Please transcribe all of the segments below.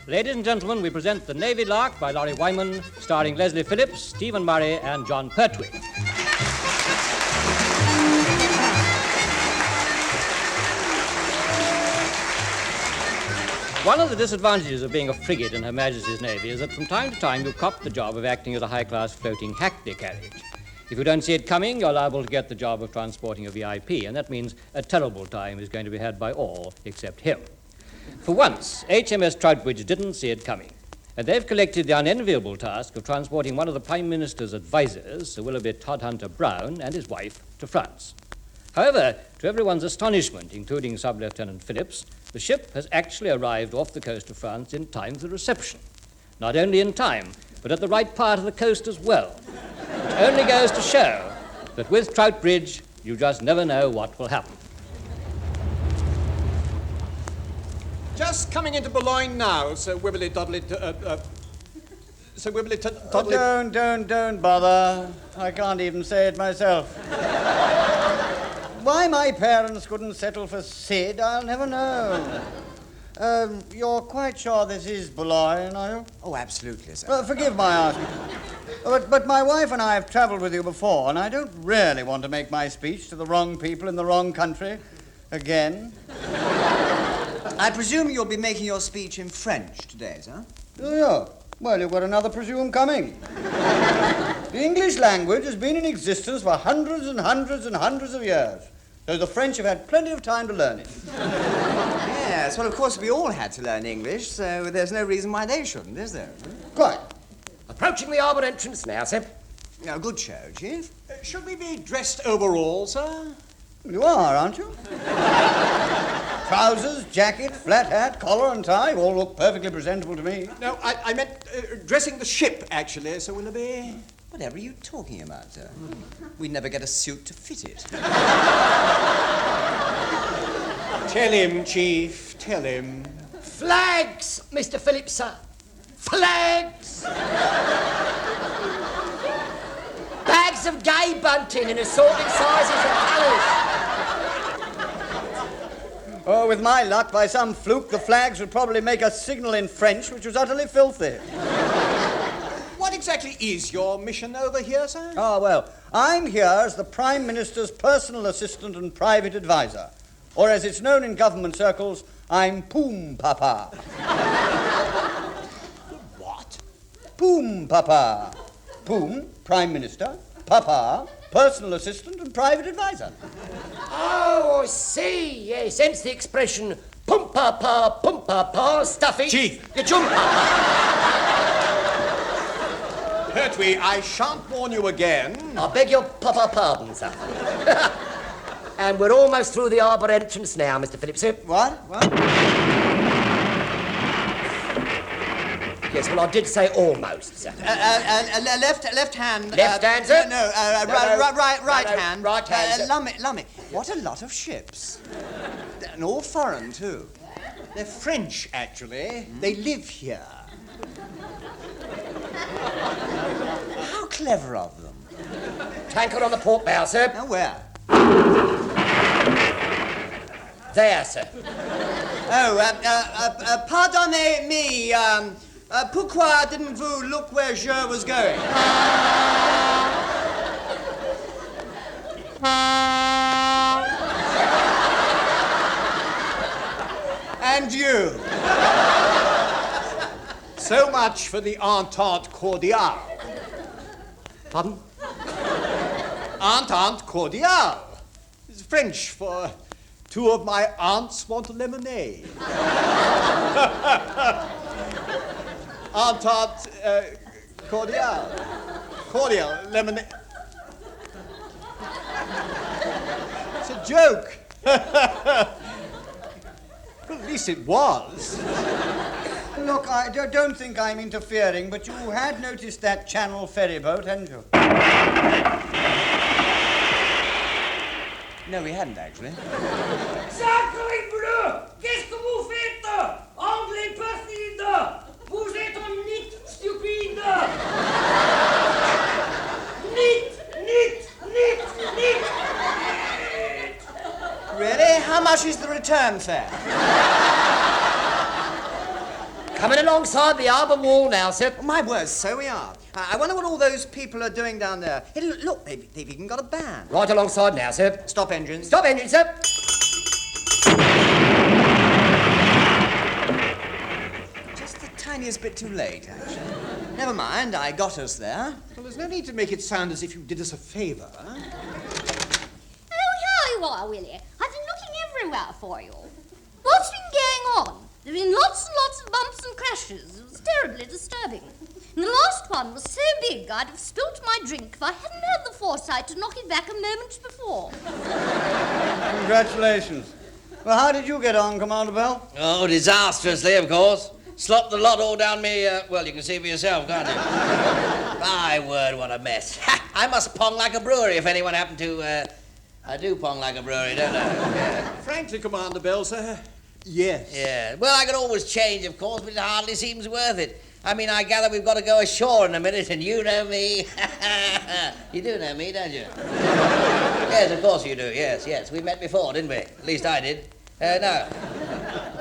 Ladies and gentlemen, we present The Navy Lark by Lawrie Wyman, starring Leslie Phillips, Stephen Murray, and Jon Pertwee. One of the disadvantages of being a frigate in Her Majesty's Navy is that from time to time you cop the job of acting as a high-class floating hackney carriage. If you don't see it coming, you're liable to get the job of transporting a VIP, and that means a terrible time is going to be had by all except him. For once, HMS Troutbridge didn't see it coming, and they've collected the unenviable task of transporting one of the Prime Minister's advisors, Sir Willoughby Todhunter-Brown, and his wife to France. However, to everyone's astonishment, including Sub-Lieutenant Phillips, the ship has actually arrived off the coast of France in time for the reception. Not only in time, but at the right part of the coast as well. Which only goes to show that with Troutbridge, you just never know what will happen. Just coming into Boulogne now, Sir Wibbly Doddly... Sir Wibbly Doddly... Don't bother. I can't even say it myself. Why my parents couldn't settle for Sid, I'll never know. You're quite sure this is Boulogne, are you? Oh, absolutely, sir. Forgive my asking. But my wife and I have travelled with you before, and I don't really want to make my speech to the wrong people in the wrong country again. I presume you'll be making your speech in French today, sir? Oh, yeah. Well, you've got another presume coming. The English language has been in existence for hundreds and hundreds and hundreds of years, so the French have had plenty of time to learn it. Yes, well, of course, we all had to learn English, so there's no reason why they shouldn't, is there? Quite. Approaching the harbour entrance now, sir. Now, good show, Chief. should we be dressed overall, sir? You are, aren't you? Trousers, jacket, flat hat, collar and tie all look perfectly presentable to me. No, I meant dressing the ship, actually, Sir Willoughby. Whatever are you talking about, sir? We'd never get a suit to fit it. Tell him, Chief, tell him. Flags, Mr. Phillips, sir. Flags! Bags of gay bunting in assorted sizes and colours. Oh, with my luck, by some fluke, the flags would probably make a signal in French, which was utterly filthy. What exactly is your mission over here, sir? Ah, well, I'm here as the Prime Minister's personal assistant and private advisor. Or as it's known in government circles, I'm Poom Papa. What? Poom Papa. Poom, Prime Minister. Papa, personal assistant and private advisor. Oh, I see, yes, hence the expression pum-pa-pa, stuffy. Chief. Your jump-pa-pa. Pertwee, I shan't warn you again. I beg your pardon, sir. And we're almost through the harbour entrance now, Mr. Phillips, sir. What? Yes, well, I did say almost, sir. Left hand. Left hand, sir? Right hand. Right hand, sir. Lummy. What a lot of ships. And all foreign, too. They're French, actually. They live here. How clever of them. Tanker on the port bow, sir. Now, where? There, sir. Oh, pardonnez-me, pourquoi didn't-vous look where je was going? And you. So much for the Entente Cordiale. Pardon? Entente Cordiale. It's French for two of my aunts want a lemonade. Entente Cordiale. Cordial, lemonade. It's a joke. Well, at least it was. Look, I don't think I'm interfering, but you had noticed that Channel ferry boat, hadn't you? No, we hadn't, actually. Sacré bleu! Qu'est-ce que vous faites? Anglais perfide! Vous êtes un nit stupide! Nit! much is the return fare? Coming alongside the harbour wall now, sir. Oh, my word, so we are. I wonder what all those people are doing down there. Hey, look, they've even got a band. Right alongside now, sir. Stop engines. Stop engine, sir. Just the tiniest bit too late, actually. Never mind, I got us there. Well, there's no need to make it sound as if you did us a favour. Oh, here you are, Willie. I've been looking everywhere for you. What's been going on? There have been lots and lots of bumps and crashes. It was terribly disturbing. And the last one was so big I'd have spilt my drink if I hadn't had the foresight to knock it back a moment before. Congratulations. Well, how did you get on, Commander Bell? Oh, disastrously, of course. Slopped the lot all down me, well, you can see for yourself, can't you? My word, what a mess. I must pong like a brewery if anyone happened to, I do pong like a brewery, don't I? Yeah. Frankly, Commander Bell, sir, yes. Yeah. Well, I could always change, of course, but it hardly seems worth it. I mean, I gather we've got to go ashore in a minute, and you know me. You do know me, don't you? Yes, of course you do, yes. We met before, didn't we? At least I did. No.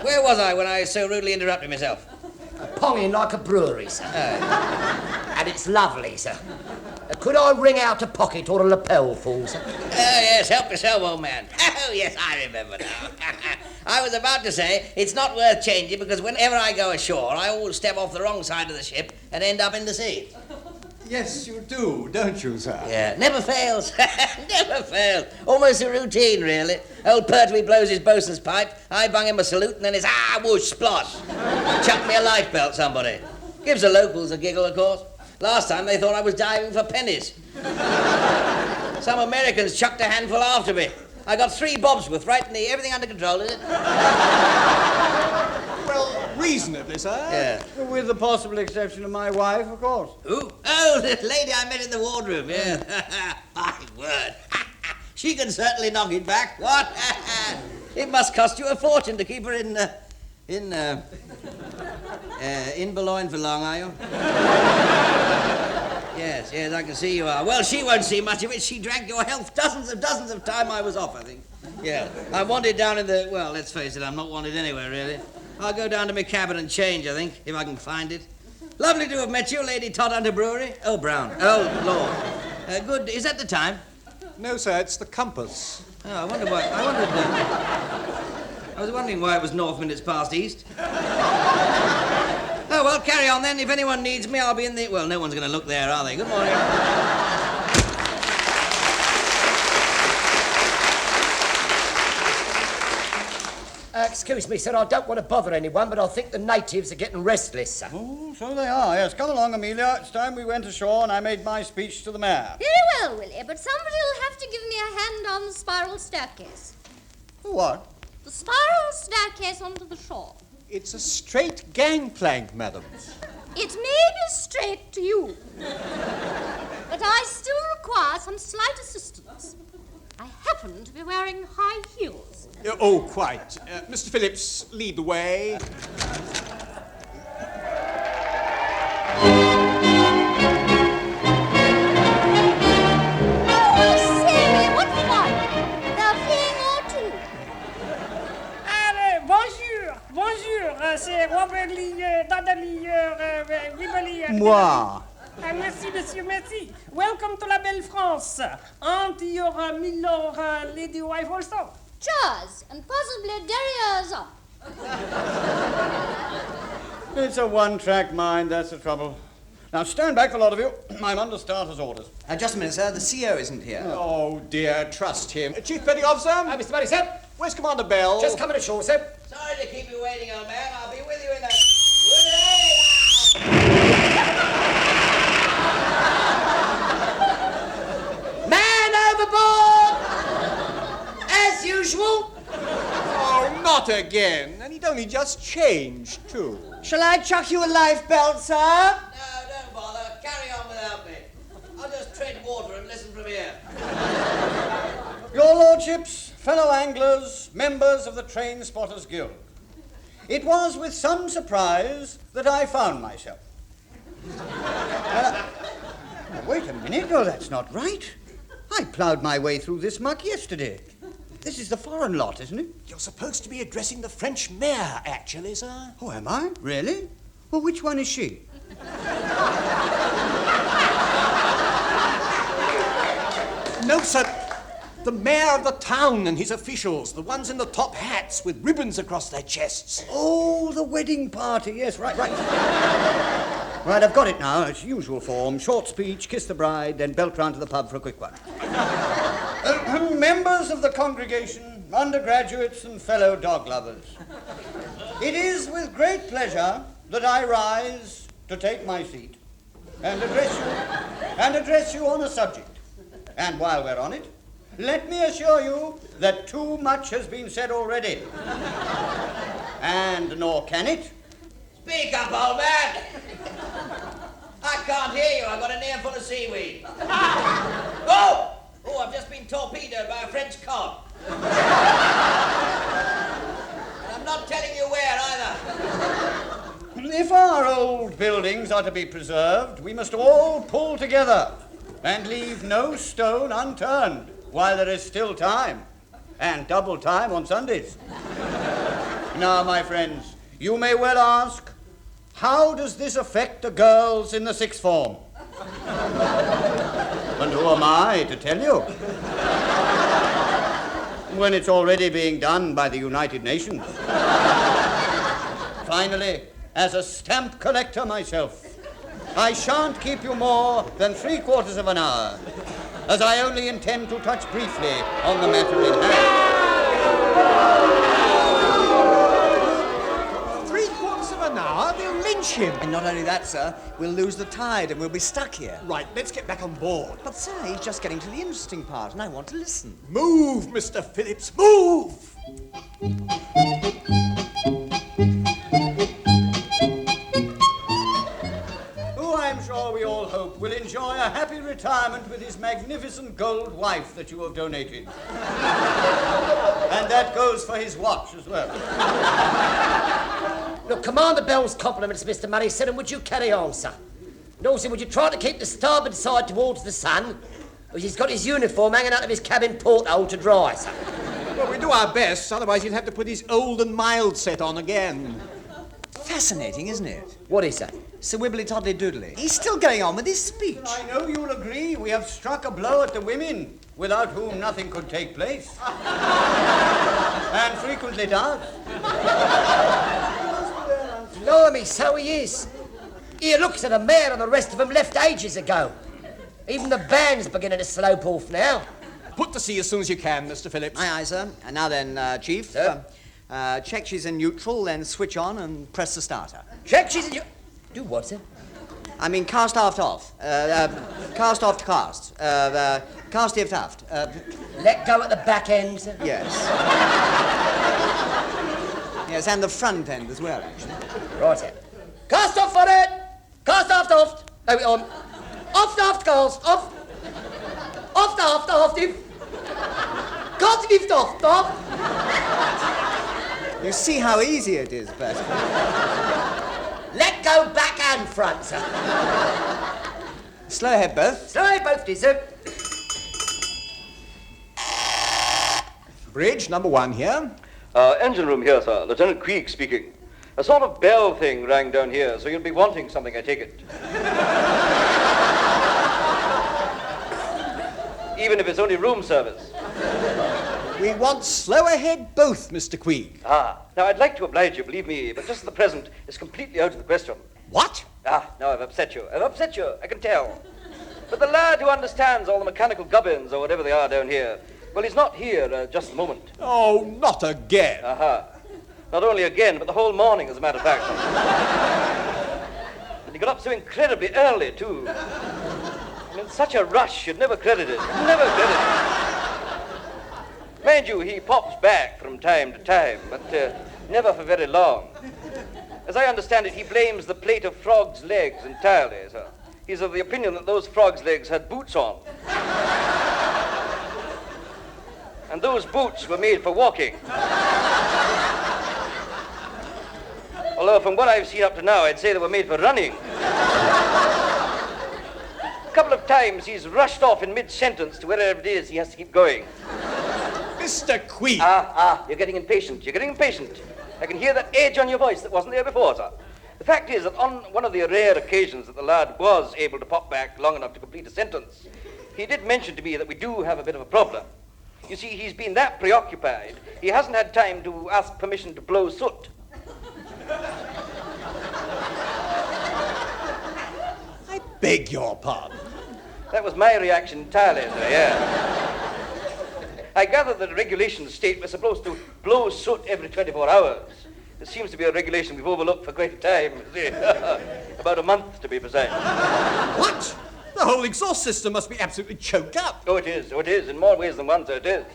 Where was I when I so rudely interrupted myself? Ponging like a brewery, sir. And it's lovely, sir. Could I wring out a pocket or a lapel full, sir? Oh, yes, help yourself, old man. Oh, yes, I remember now. I was about to say, it's not worth changing because whenever I go ashore, I always step off the wrong side of the ship and end up in the sea. Yes, you do, don't you, sir? Yeah, never fails. Never fails. Almost a routine, really. Old Pertwee blows his bosun's pipe, I bung him a salute, and then it's whoosh, splosh. Chuck me a lifebelt, somebody. Gives the locals a giggle, of course. Last time they thought I was diving for pennies. Some Americans chucked a handful after me. I got 3 bobs worth right in the... Everything under control, is it? Well, reasonably, sir. Yeah. With the possible exception of my wife, of course. Who? Oh, the lady I met in the wardroom, yeah. My word. She can certainly knock it back. What? It must cost you a fortune to keep her in Boulogne for long, are you? Yes, I can see you are. Well, she won't see much of it. She drank your health dozens of times I was off, I think. Yeah. I'm wanted down in the... Well, let's face it, I'm not wanted anywhere, really. I'll go down to my cabin and change, I think, if I can find it. Lovely to have met you, Lady Todhunter Brewery. Oh, Brown. Oh, Lord. Good. Is that the time? No, sir, it's the compass. Oh, I wonder why... I was wondering why it was north minutes past east. Oh, well, carry on then. If anyone needs me, I'll be in the... Well, no one's going to look there, are they? Good morning. Excuse me, sir, I don't want to bother anyone, but I think the natives are getting restless, sir. Oh, so they are, yes. Come along, Amelia. It's time we went ashore and I made my speech to the mayor. Very well, Willie, but somebody will have to give me a hand on the spiral staircase. What? The spiral staircase onto the shore. It's a straight gangplank, madam. It may be straight to you, but I still require some slight assistance. I happen to be wearing high heels. Oh, quite. Mr. Phillips, lead the way. Oh, say, what fun! They're playing all too. Bonjour, c'est Robert Willoughby. Moi. Merci, monsieur, merci. Welcome to la belle France. And your milord lady wife also. Cheers, and possibly derrieres up. It's a one-track mind, that's the trouble. Now, stand back, a lot of you. I'm under starter's orders. Just a minute, sir. The CO isn't here. Oh, dear, trust him. Chief Petty Officer? Mr. Murray, sir. Where's Commander Bell? Just coming ashore, sir. Sorry to keep you waiting, old man. I'll be with you in a... Man overboard! As usual. Oh, not again. And he'd only just changed, too. Shall I chuck you a life belt, sir? No, don't bother. Carry on without me. I'll just tread water and listen from here. Your lordships, fellow anglers, members of the Train Spotters Guild, it was with some surprise that I found myself. Wait a minute, no, that's not right. I ploughed my way through this muck yesterday. This is the foreign lot, isn't it? You're supposed to be addressing the French mayor, actually, sir. Oh, am I? Really? Well, which one is she? No, sir. The mayor of the town and his officials, the ones in the top hats with ribbons across their chests. Oh, the wedding party. Yes, right. Right, I've got it now. It's usual form. Short speech, kiss the bride, then belt round to the pub for a quick one. Members of the congregation, undergraduates and fellow dog lovers. It is with great pleasure that I rise to take my seat and address you on a subject. And while we're on it, let me assure you that too much has been said already. And nor can it. Speak up, old man! I can't hear you. I've got an ear full of seaweed. Oh! Oh, I've just been torpedoed by a French cod. And I'm not telling you where either. If our old buildings are to be preserved, we must all pull together and leave no stone unturned while there is still time, and double time on Sundays. Now, my friends, you may well ask, how does this affect the girls in the sixth form? And who am I to tell you? When it's already being done by the United Nations. Finally, as a stamp collector myself, I shan't keep you more than 3/4 of an hour, as I only intend to touch briefly on the matter in hand. 3/4 of an hour? They'll lynch him. And not only that, sir, we'll lose the tide and we'll be stuck here. Right, let's get back on board. But, sir, he's just getting to the interesting part, and I want to listen. Move, Mr. Phillips, move! I'm sure we all hope will enjoy a happy retirement with his magnificent gold wife that you have donated. And that goes for his watch as well. Look, Commander Bell's compliments, Mr. Murray, and would you carry on, sir? And also, would you try to keep the starboard side towards the sun? Because he's got his uniform hanging out of his cabin porthole to dry, sir. Well, we do our best, otherwise he'd have to put his old and mild set on again. Fascinating, isn't it? What is that? Sir Wibbly-Toddly-Doodly. He's still going on with his speech. I know you'll agree we have struck a blow at the women, without whom nothing could take place. And frequently does. Blimey, so he is. Here, look, sir, the mayor and the rest of them left ages ago. Even the band's beginning to slope off now. Put to sea as soon as you can, Mr. Phillips. Aye, aye, sir. And now then, Chief. Sir? Check she's in neutral, then switch on and press the starter. Check she's in you. Do what, sir? I mean, cast aft off. Cast off to cast. Cast aft aft. Let go at the back end, sir. Yes. Yes, and the front end as well, actually. Right, sir. Cast off for it! Cast aft oft! No, aft cast, off! Aft if! Cast lift off! You see how easy it is, Bert. Let go back and front, sir. Slow ahead, both. Slow ahead, both, dear, sir. Bridge, number 1 here. Engine room here, sir. Lieutenant Queeg speaking. A sort of bell thing rang down here, so you'll be wanting something, I take it. Even if it's only room service. We want slow ahead both, Mr. Queeg. Now I'd like to oblige you, believe me, but just at the present, it's completely out of the question. What? Now I've upset you, I can tell. But the lad who understands all the mechanical gubbins, or whatever they are down here, well, he's not here just a moment. Oh, not again. Not only again, but the whole morning, as a matter of fact. And he got up so incredibly early, too. And in such a rush, you'd never credit it. Never credit it. Mind you, he pops back from time to time, but never for very long. As I understand it, he blames the plate of frog's legs entirely, sir. He's of the opinion that those frog's legs had boots on. And those boots were made for walking. Although from what I've seen up to now, I'd say they were made for running. A couple of times he's rushed off in mid-sentence to wherever it is he has to keep going. Mr. Queeg! You're getting impatient. You're getting impatient. I can hear that edge on your voice that wasn't there before, sir. The fact is that on one of the rare occasions that the lad was able to pop back long enough to complete a sentence, he did mention to me that we do have a bit of a problem. You see, he's been that preoccupied, he hasn't had time to ask permission to blow soot. I beg your pardon. That was my reaction entirely, sir, yeah. I gather that the regulations state we're supposed to blow soot every 24 hours. This seems to be a regulation we've overlooked for quite a time. About a month, to be precise. What? The whole exhaust system must be absolutely choked up. Oh, it is. In more ways than one, sir, it is.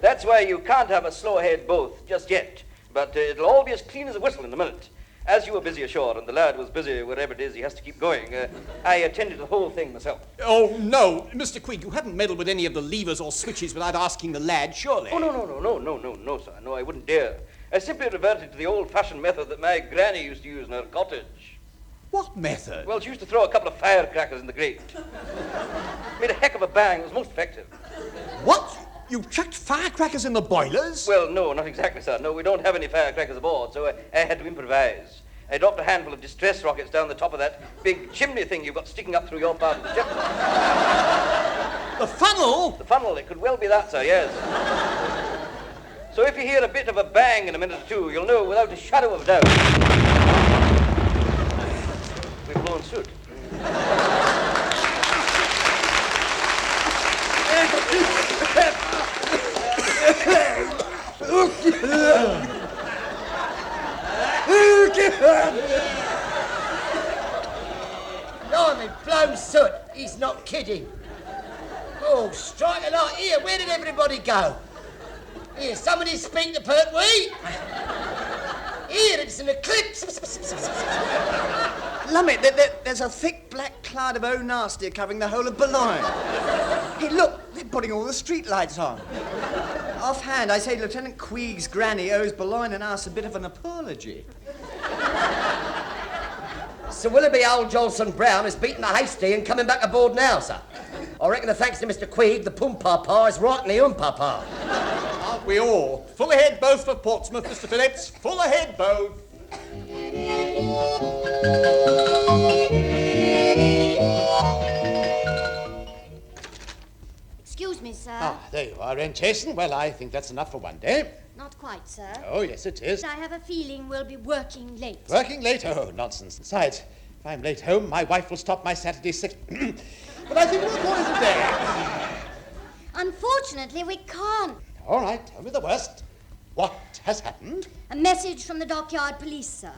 That's why you can't have a slow head both just yet. But it'll all be as clean as a whistle in a minute. As you were busy ashore and the lad was busy wherever it is he has to keep going, I attended to the whole thing myself. Oh, no. Mr. Queeg, you haven't meddled with any of the levers or switches without asking the lad, surely? Oh, no, sir. No, I wouldn't dare. I simply reverted to the old-fashioned method that my granny used to use in her cottage. What method? Well, she used to throw a couple of firecrackers in the grate. Made a heck of a bang. It was most effective. What? You chucked firecrackers in the boilers? Well, no, not exactly, sir. No, we don't have any firecrackers aboard, so I had to improvise. I dropped a handful of distress rockets down the top of that big chimney thing you've got sticking up through your part of the ship. The funnel? The funnel, it could well be that, sir, yes. So if you hear a bit of a bang in a minute or two, you'll know without a shadow of doubt we've blown soot. Blimey, blown soot. He's not kidding. Oh, strike a light. Here, where did everybody go? Here, somebody speak to Pertwee. Here, it's an eclipse. Lummit, there's a thick black cloud of oh nasty covering the whole of Boulogne. Hey, look, they're putting all the street lights on. Offhand, I say Lieutenant Queeg's granny owes Boulogne and us a bit of an apology. Sir Willoughby old Johnston-Brown is beating the hasty and coming back aboard now, sir. I reckon that thanks to Mr. Queeg, the pum-papa is right in the papa. Aren't we all? Full ahead both for Portsmouth, Mr. Phillips. Full ahead both. Excuse me, sir. Ah, there you are, Chasen. Well, I think that's enough for one day. Not quite, sir. Oh, yes, it is. I have a feeling we'll be working late. Working late? Oh, nonsense. Besides, if I'm late home, my wife will stop my Saturday 6... But I think what more is it there? Unfortunately, we can't. All right, tell me the worst. What has happened? A message from the dockyard police, sir.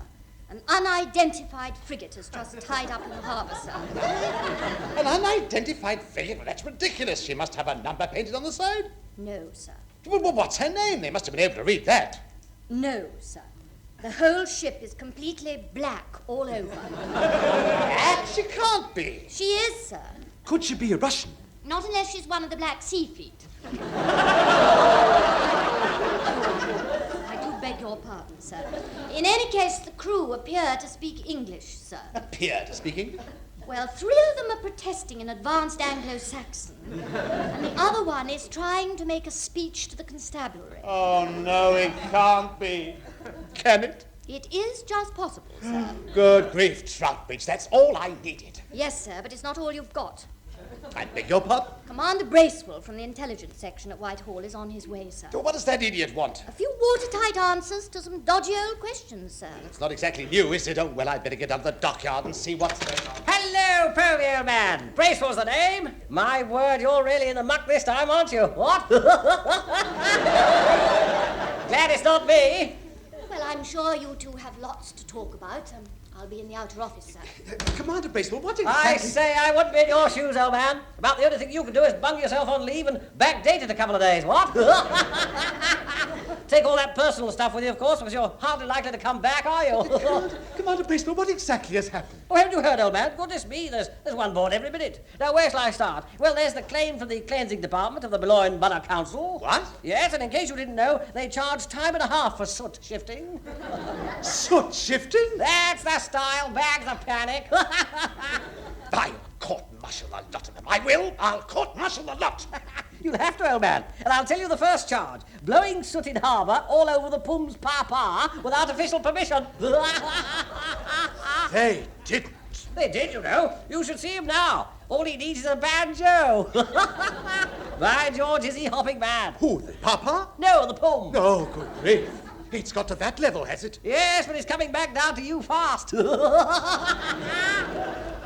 An unidentified frigate is just tied up in the harbour, sir. An unidentified frigate? Well, that's ridiculous. She must have a number painted on the side. No, sir. Well, what's her name? They must have been able to read that. No, sir. The whole ship is completely black all over. That she can't be. She is, sir. Could she be a Russian? Not unless she's one of the Black Sea Fleet. I do beg your pardon, sir. In any case, the crew appear to speak English, sir. Appear to speak English? Well, 3 of them are protesting in advanced Anglo-Saxon, and the other one is trying to make a speech to the constabulary. Oh, no, it can't be. Can it? It is just possible, sir. Good grief, Troutbridge, that's all I needed. Yes, sir, but it's not all you've got. I beg your pardon? Commander Bracewell from the intelligence section at Whitehall is on his way, sir. Oh, what does that idiot want? A few watertight answers to some dodgy old questions, sir. It's not exactly new, is it? Oh, well, I'd better get down to the dockyard and see what's going on. Hello, Povey, old man. Bracewell's the name. My word, you're really in the muck this time, aren't you? What? Glad it's not me. Well, I'm sure you two have lots to talk about. I'll be in the outer office, sir. Commander Bracewell, what exactly... I say I wouldn't be in your shoes, old man. About the only thing you can do is bung yourself on leave and backdate it a couple of days, what? Take all that personal stuff with you, of course, because you're hardly likely to come back, are you? Commander Bracewell, what exactly has happened? Oh, haven't you heard, old man? Goodness me, there's one board every minute. Now, where shall I start? Well, there's the claim from the cleansing department of the Boulogne Borough Council. What? Yes, and in case you didn't know, they charge time and a half for soot shifting. Soot shifting? That's the style, bag the panic. I'll court-martial the lot of them. I will. I'll court-martial the lot. You'll have to, old man. And I'll tell you the first charge. Blowing soot in harbour all over the Pum's papa without official permission. They didn't. They did, you know. You should see him now. All he needs is a banjo. By George, is he hopping mad? Who, the papa? No, the Pum. Oh, good grief. It's got to that level, has it? Yes, but it's coming back down to you fast. You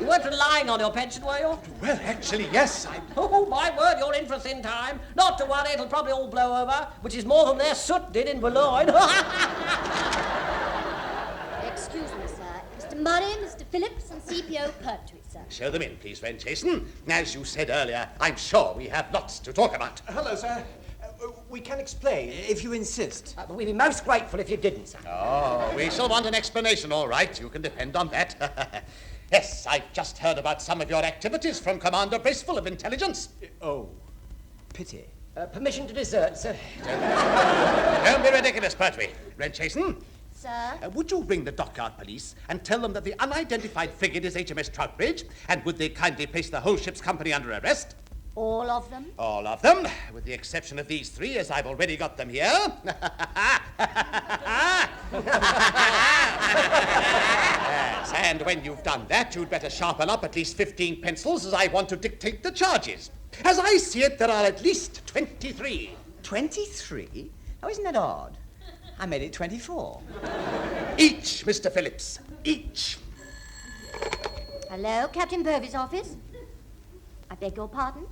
weren't relying on your pension, were you? Well, actually, yes. Oh, my word, you're in for a thin time. Not to worry, it'll probably all blow over, which is more than their soot did in Boulogne. Excuse me, sir. Mr. Murray, Mr. Phillips, and CPO Pertwee, sir. Show them in, please, Wren Chasen. As you said earlier, I'm sure we have lots to talk about. Hello, sir. We can explain. If you insist. But we'd be most grateful if you didn't, sir. Oh, we shall want an explanation, all right. You can depend on that. Yes, I've just heard about some of your activities from Commander Bracewell of Intelligence. Oh, pity. Permission to desert, sir. Don't be ridiculous, Pertwee. Wren Chasen, Sir? would you ring the dockyard police and tell them that the unidentified frigate is HMS Troutbridge, and would they kindly place the whole ship's company under arrest? All of them? All of them, with the exception of these three, as I've already got them here. Yes, and when you've done that, you'd better sharpen up at least 15 pencils, as I want to dictate the charges. As I see it, there are at least 23. 23? Oh, isn't that odd? I made it 24. Each, Mr. Phillips, each. Hello, Captain Povey's office? I beg your pardon?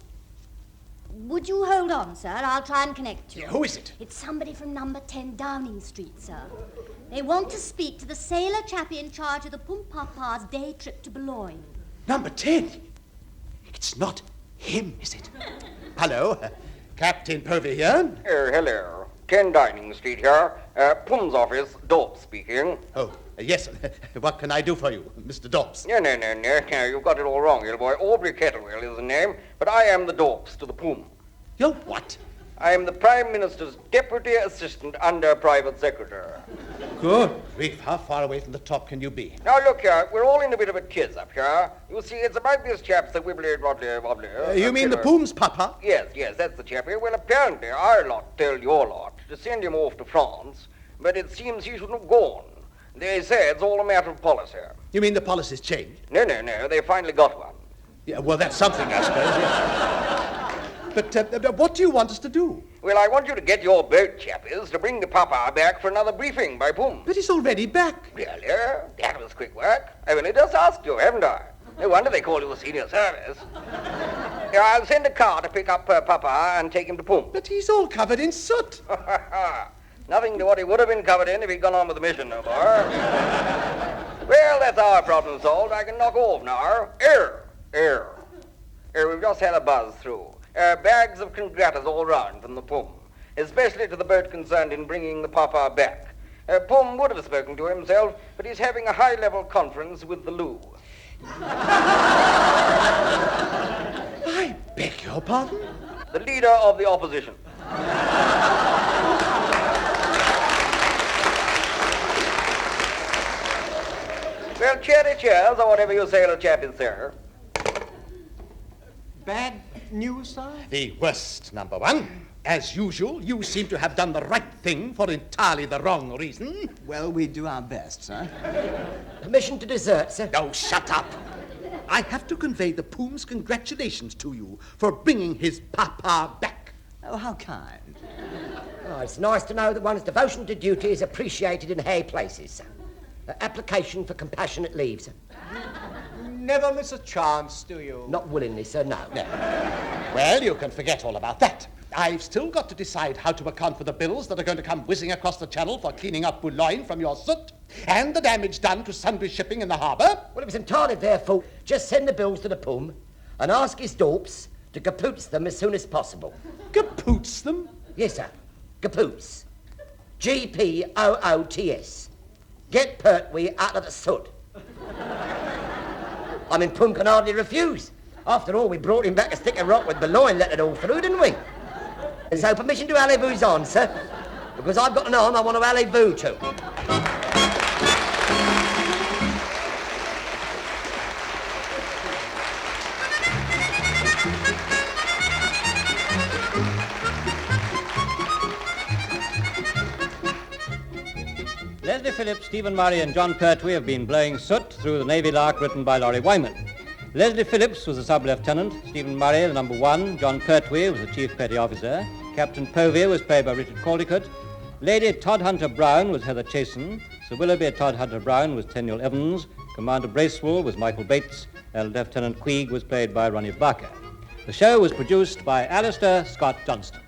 Would you hold on, sir? I'll try and connect you. Yeah, who is it? It's somebody from number 10 Downing Street, sir. They want to speak to the sailor chappie in charge of the Pum Papa's day trip to Boulogne. Number 10? It's not him, is it? Hello, Captain Povey here. Hello. 10 Downing Street here. Pum's office, Dorp speaking. Oh, yes. What can I do for you, Mr. Dobbs? No, you've got it all wrong, little boy. Aubrey Kettlewell is the name, but I am the Dorps to the Pum. You're what? I am the Prime Minister's Deputy Assistant Under Private Secretary. Good grief, how far away from the top can you be? Now, look here, we're all in a bit of a tiz up here. You see, it's about this chap, the wibbly-wobbly. You mean the Pum's papa? Yes, that's the chappie. Well, apparently, our lot told your lot to send him off to France, but it seems he shouldn't have gone. They say it's all a matter of policy. You mean the policy's changed? No, they finally got one. Yeah, well, that's something, I suppose, yes. But what do you want us to do? Well, I want you to get your boat, chappies, to bring the papa back for another briefing by Pum. But he's already back. Really? That was quick work. I've only just asked you, haven't I? No wonder they call you the senior service. Here, I'll send a car to pick up papa and take him to Pum. But he's all covered in soot. Nothing to what he would have been covered in if he'd gone on with the mission, no more. Well, that's our problem solved. I can knock off now. Here, we've just had a buzz through. Bags of congratas all round from the Pum, especially to the boat concerned in bringing the papa back. Pum would have spoken to himself, but he's having a high-level conference with the Lou. I beg your pardon? The leader of the opposition. Well, cheers, or whatever you sailor chappies say. Bad news, sir? The worst, number one. As usual, you seem to have done the right thing for entirely the wrong reason. Well, we do our best, sir. Permission to desert, sir. Oh, shut up. I have to convey the Pum's congratulations to you for bringing his papa back. Oh, how kind. Oh, it's nice to know that one's devotion to duty is appreciated in high places, sir. Application for compassionate leave, sir. Never miss a chance, do you? Not willingly, sir, no. Well, you can forget all about that. I've still got to decide how to account for the bills that are going to come whizzing across the channel for cleaning up Boulogne from your soot, and the damage done to sundry shipping in the harbour. Well, it was entirely their fault. Just send the bills to the Pum and ask his dorps to kapoots them as soon as possible. Kapoots them? Yes, sir. Kapoots. GPOOTS. Get Pertwee out of the soot. I mean, Pum can hardly refuse. After all, we brought him back a stick of rock with Boulogne let it all through, didn't we? And so permission to allez-vous on, sir. Because I've got an arm I want to allez-vous to. Leslie Phillips, Stephen Murray, and Jon Pertwee have been blowing soot through the Navy Lark written by Lawrie Wyman. Leslie Phillips was a sub-lieutenant, Stephen Murray, the number 1, Jon Pertwee was the chief petty officer, Captain Povey was played by Richard Caldicot, Lady Todhunter-Brown was Heather Chasen, Sir Willoughby Todhunter-Brown was Tenniel Evans, Commander Bracewell was Michael Bates, and Lieutenant Queeg was played by Ronnie. The show was produced by Alastair Scott Johnston.